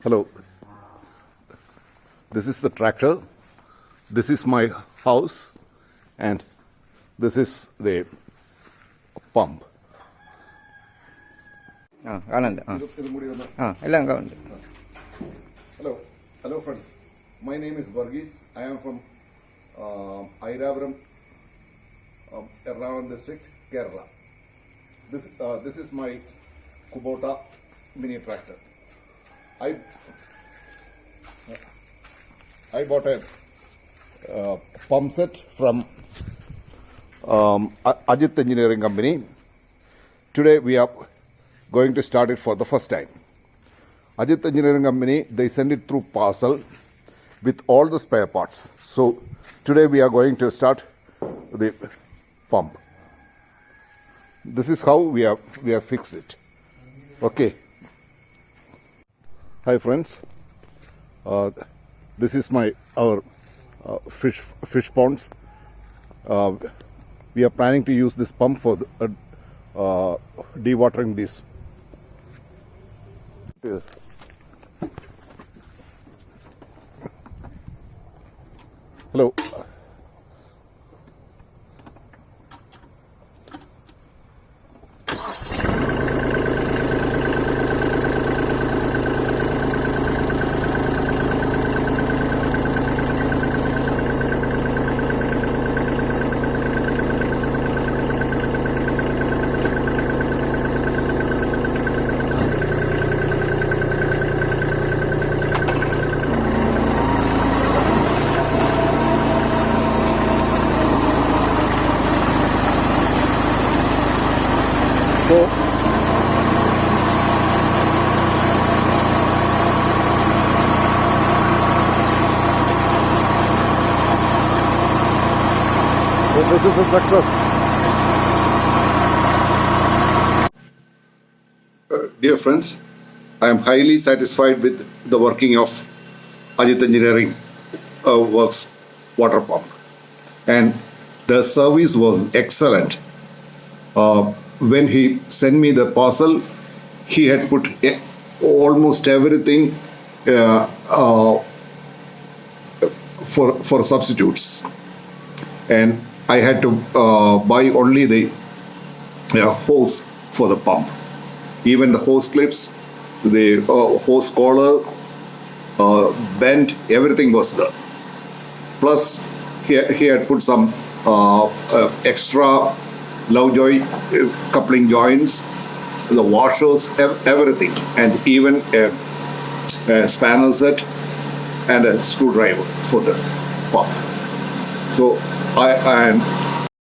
Hello, this is the tractor, this is my house, and this is the pump. Hello friends, my name is Varghese. I am from Airapuram, Ernakulam district, Kerala. This is my Kubota mini tractor. I bought a pump set from AJIT engineering company. Today we are going to start it for the first time. AJIT engineering company, they send it through parcel with all the spare parts. So today we are going to start the pump. This is how we have fixed it. Okay. Hi friends. This is our fish ponds. We are planning to use this pump for dewatering these. Hello. So this is a success. Dear friends, I am highly satisfied with the working of AJIT Engineering Works water pump, and the service was excellent. When he sent me the parcel, he had put almost everything for substitutes, and I had to buy only the hose for the pump. Even the hose clips, the hose collar, bend, everything was there. Plus, he had put some extra love joint coupling joints, the washers, everything, and even a spanner set and a screwdriver for the pump. So